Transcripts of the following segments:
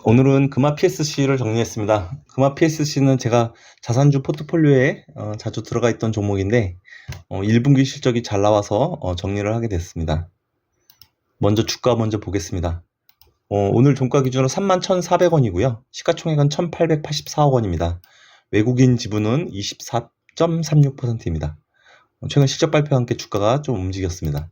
오늘은 금화 PSC를 정리했습니다. 금화 PSC는 제가 자산주 포트폴리오에 자주 들어가 있던 종목인데 1분기 실적이 잘 나와서 정리를 하게 됐습니다. 먼저 주가 먼저 보겠습니다. 오늘 종가 기준으로 31,400원이고요. 시가총액은 1,884억 원입니다. 외국인 지분은 24.36%입니다. 최근 실적 발표와 함께 주가가 좀 움직였습니다.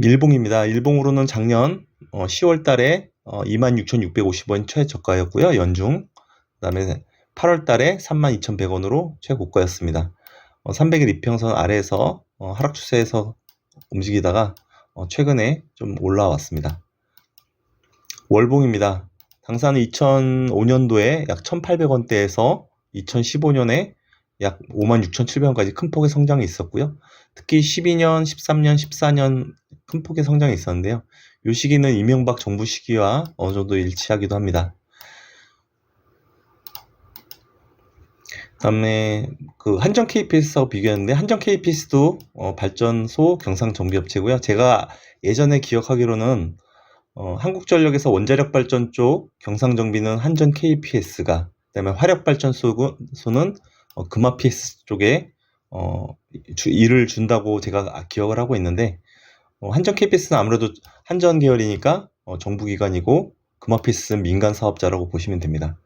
일봉입니다. 일봉으로는 작년 10월 달에 26,650원 최저가였고요. 연중. 그 다음에 8월 달에 32,100원으로 최고가였습니다. 300일 이평선 아래에서 하락 추세에서 움직이다가 최근에 좀 올라왔습니다. 월봉입니다. 당사는 2005년도에 약 1,800원대에서 2015년에 약 56,700원까지 큰 폭의 성장이 있었고요. 특히 12년, 13년, 14년 큰 폭의 성장이 있었는데요. 이 시기는 이명박 정부 시기와 어느 정도 일치하기도 합니다. 그다음에 그 한전 KPS하고 비교했는데 한전 KPS도 발전소 경상정비업체고요. 제가 예전에 기억하기로는 한국전력에서 원자력 발전 쪽 경상정비는 한전 KPS가, 그다음에 화력발전소는 금화 PS 쪽에 일을 준다고 제가 기억을 하고 있는데, 한전 KPS는 아무래도 한전 계열이니까 정부기관이고 금화 PS는 민간 사업자라고 보시면 됩니다.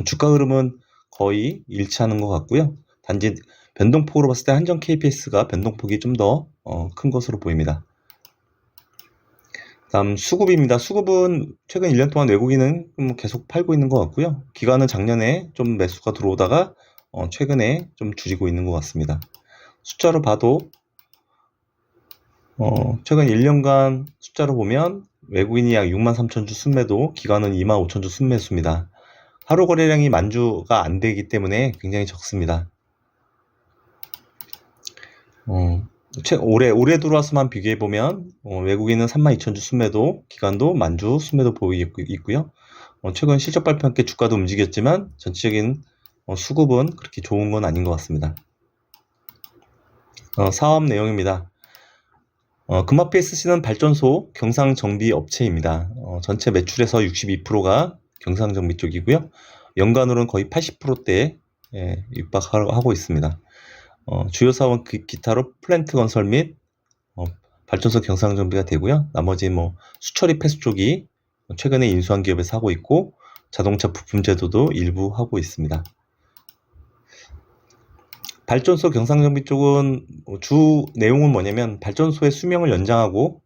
주가 흐름은 거의 일치하는 것 같고요. 단지 변동폭으로 봤을 때 한전 KPS가 변동폭이 좀 더 큰 것으로 보입니다. 다음 수급입니다. 수급은 최근 1년 동안 외국인은 계속 팔고 있는 것 같고요. 기관은 작년에 좀 매수가 들어오다가 최근에 좀 줄이고 있는 것 같습니다. 숫자로 봐도 최근 1년간 숫자로 보면 외국인이 약 63,000주 순매도, 기관은 25,000주 순매수입니다. 하루 거래량이 10,000주가 안 되기 때문에 굉장히 적습니다. 올해 들어와서만 비교해보면 외국인은 32,000주 순매도, 기관도 10,000주 순매도 보이고 있고요. 최근 실적 발표와 함께 주가도 움직였지만 전체적인 수급은 그렇게 좋은 건 아닌 것 같습니다. 사업 내용입니다. 금화 PSC는 발전소 경상정비 업체입니다. 전체 매출에서 62%가 경상정비 쪽이고요. 연간으로는 거의 80%대에 육박하고 있습니다. 주요 사업은 기타로 플랜트 건설 및 발전소 경상정비가 되고요. 나머지 수처리 폐수 쪽이 최근에 인수한 기업에서 하고 있고, 자동차 부품 제조도 일부 하고 있습니다. 발전소 경상정비 쪽은 주 내용은 뭐냐면 발전소의 수명을 연장하고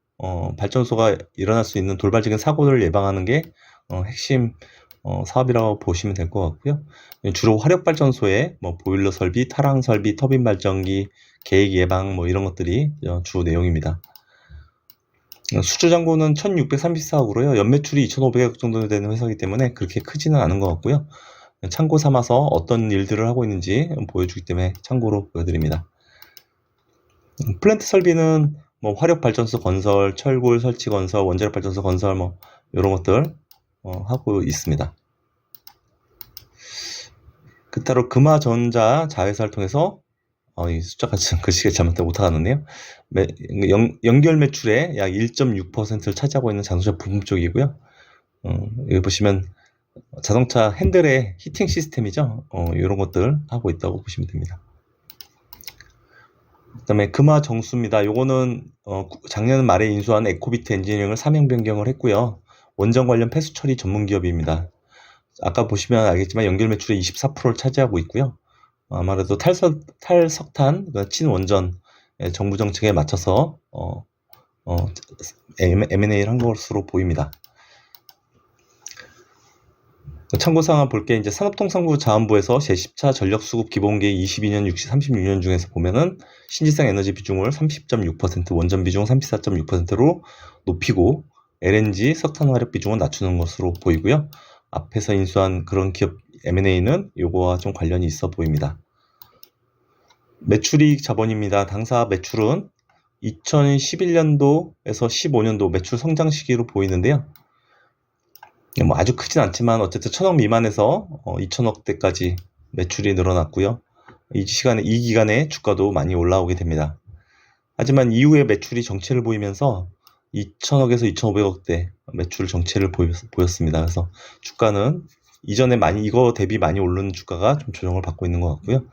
발전소가 일어날 수 있는 돌발적인 사고를 예방하는 게 핵심 사업이라고 보시면 될 것 같고요. 주로 화력발전소의 보일러 설비, 타랑 설비, 터빈 발전기, 계획 예방 이런 것들이 주 내용입니다. 수주잔고는 1,634억으로요. 연매출이 2,500억 정도 되는 회사이기 때문에 그렇게 크지는 않은 것 같고요. 참고 삼아서 어떤 일들을 하고 있는지 보여주기 때문에 참고로 보여드립니다. 플랜트 설비는 화력발전소 건설, 철골 설치 건설, 원자력 발전소 건설 이런 것들 하고 있습니다. 그따로 금화전자 자회사를 통해서 이 숫자가 글씨가 잘못되고 못하겠네요. 연결 매출의 약 1.6%를 차지하고 있는 자동차 부품 쪽이고요. 여기 보시면 자동차 핸들의 히팅 시스템이죠. 이런 것들 하고 있다고 보시면 됩니다. 그 다음에 금화 정수입니다. 요거는 작년 말에 인수한 에코비트 엔지니어링을 사명 변경을 했고요. 원전 관련 폐수 처리 전문 기업입니다. 아까 보시면 알겠지만 연결 매출의 24%를 차지하고 있고요. 아무래도 탈석탄, 친원전 정부 정책에 맞춰서 M&A를 한 것으로 보입니다. 참고사항 볼게 이제 산업통상부자원부에서 제10차 전력수급 기본계획 22년 36년 중에서 보면은 신재생 에너지 비중을 30.6%, 원전 비중 34.6%로 높이고 LNG 석탄 화력 비중을 낮추는 것으로 보이고요. 앞에서 인수한 그런 기업 M&A는 요거와 좀 관련이 있어 보입니다. 매출이익 자본입니다. 당사 매출은 2011년도에서 15년도 매출 성장 시기로 보이는데요. 아주 크진 않지만 어쨌든 1,000억 미만에서 2,000억대까지 매출이 늘어났고요. 이 기간에 주가도 많이 올라오게 됩니다. 하지만 이후에 매출이 정체를 보이면서 2,000억에서 2,500억대 매출 정체를 보였습니다. 그래서 주가는 이전에 이거 대비 많이 오른 주가가 좀 조정을 받고 있는 것 같고요.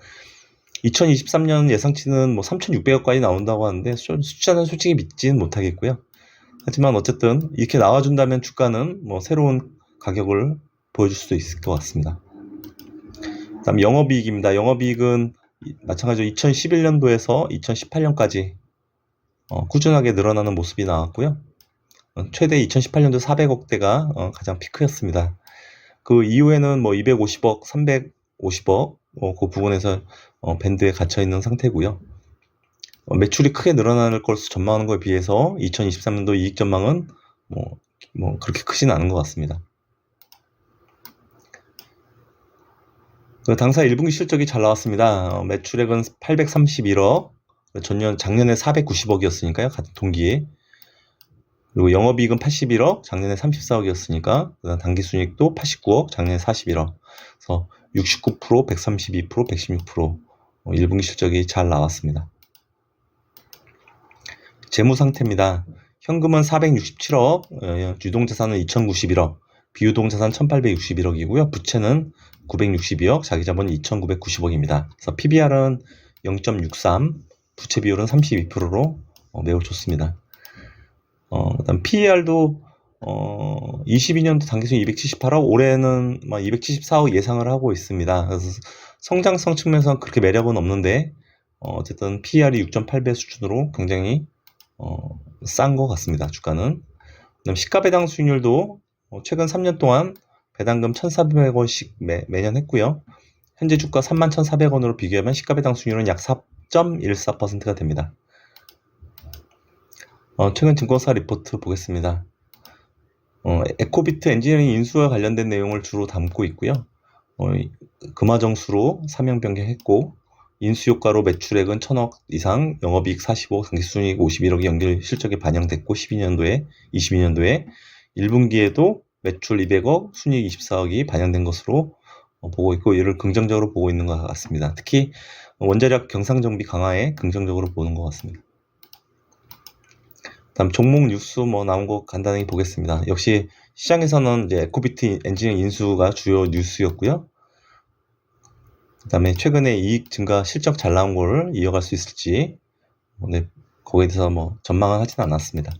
2023년 예상치는 뭐 3,600억까지 나온다고 하는데 숫자는 솔직히 믿지는 못하겠고요. 하지만 어쨌든 이렇게 나와준다면 주가는 뭐 새로운 가격을 보여줄 수도 있을 것 같습니다. 그다음 영업이익입니다. 영업이익은 마찬가지로 2011년도에서 2018년까지 꾸준하게 늘어나는 모습이 나왔고요. 최대 2018년도 400억대가 가장 피크였습니다. 그 이후에는 뭐 250억, 350억 그 부분에서 밴드에 갇혀 있는 상태고요. 매출이 크게 늘어날 것으로 전망하는 것에 비해서 2023년도 이익 전망은 뭐 그렇게 크진 않은 것 같습니다. 그 당사 1분기 실적이 잘 나왔습니다. 매출액은 831억, 작년에 490억이었으니까요. 같은 동기에. 그리고 영업이익은 81억, 작년에 34억이었으니까 그다음 당기순이익도 89억, 작년에 41억. 그래서 69%, 132%, 116% 1분기 실적이 잘 나왔습니다. 재무 상태입니다. 현금은 467억, 유동자산은 2091억, 비유동자산 1861억이고요. 부채는 962억, 자기자본 2990억입니다. 그래서 PBR은 0.63, 부채 비율은 32%로 매우 좋습니다. 그다음 PER도 22년도 당기순 278억, 올해는 274억 예상을 하고 있습니다. 그래서 성장성 측면에서는 그렇게 매력은 없는데 어쨌든 PER이 6.8배 수준으로 굉장히 싼 것 같습니다. 주가는. 그다음 시가배당 수익률도 최근 3년 동안 배당금 1,400원씩 매년 했고요. 현재 주가 31,400원으로 비교하면 시가배당 수익률은 약 4.14%가 됩니다. 최근 증권사 리포트 보겠습니다. 에코비트 엔지니어링 인수와 관련된 내용을 주로 담고 있고요. 금화정수로 사명 변경했고 인수효과로 매출액은 1,000억 이상, 영업이익 45억, 당기순이익 51억이 연결 실적에 반영됐고 22년도에 1분기에도 매출 200억, 순이익 24억이 반영된 것으로 보고 있고 이를 긍정적으로 보고 있는 것 같습니다. 특히 원자력 경상정비 강화에 긍정적으로 보는 것 같습니다. 다음 종목 뉴스 나온 거 간단히 보겠습니다. 역시 시장에서는 이제 에코비트 엔지니어링 인수가 주요 뉴스였고요. 그다음에 최근에 이익 증가 실적 잘 나온 거를 이어갈 수 있을지 거기에 대해서 전망은 하진 않았습니다.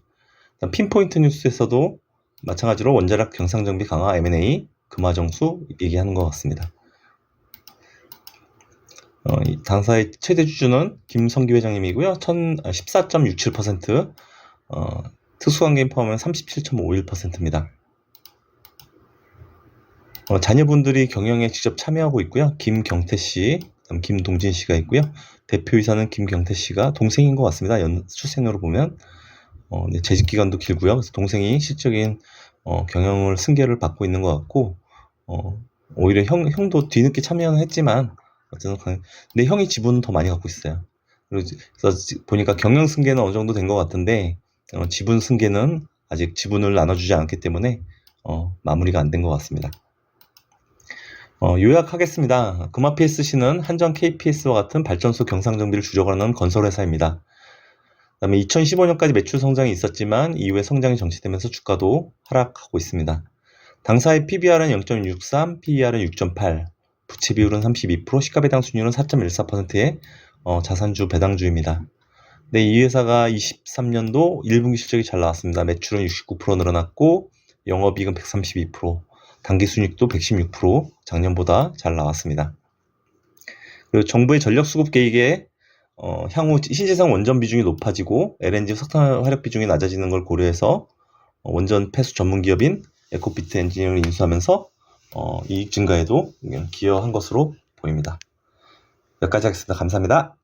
핀포인트 뉴스에서도 마찬가지로 원자력 경상정비 강화 M&A 금화정수 얘기하는 것 같습니다. 당사의 최대 주주는 김성기 회장님이고요. 14.67%, 특수관계인 포함하면 37.51%입니다. 자녀분들이 경영에 직접 참여하고 있고요. 김경태 씨, 김동진 씨가 있고요. 대표이사는 김경태 씨가 동생인 것 같습니다. 출생으로 보면 재직 기간도 길고요. 그래서 동생이 실적인 경영을 승계를 받고 있는 것 같고 오히려 형도 뒤늦게 참여는 했지만 어쨌든 근데 형이 지분은 더 많이 갖고 있어요. 그래서 보니까 경영 승계는 어느 정도 된 것 같은데 지분 승계는 아직 지분을 나눠주지 않기 때문에 마무리가 안 된 것 같습니다. 요약하겠습니다. 금화 PSC는 한전 KPS와 같은 발전소 경상정비를 주력으로 하는 건설회사입니다. 그다음에 2015년까지 매출 성장이 있었지만 이후에 성장이 정체되면서 주가도 하락하고 있습니다. 당사의 PBR은 0.63, PER은 6.8, 부채 비율은 32%, 시가배당 수익률은 4.14%의 자산주 배당주입니다. 네, 이 회사가 23년도 1분기 실적이 잘 나왔습니다. 매출은 69% 늘어났고 영업이익은 132%, 당기순이익도 116% 작년보다 잘 나왔습니다. 그리고 정부의 전력수급 계획에 향후 신재생 원전 비중이 높아지고 LNG 석탄 화력 비중이 낮아지는 걸 고려해서 원전 폐수 전문 기업인 에코비트 엔지니어링을 인수하면서 이익 증가에도 기여한 것으로 보입니다. 여기까지 하겠습니다. 감사합니다.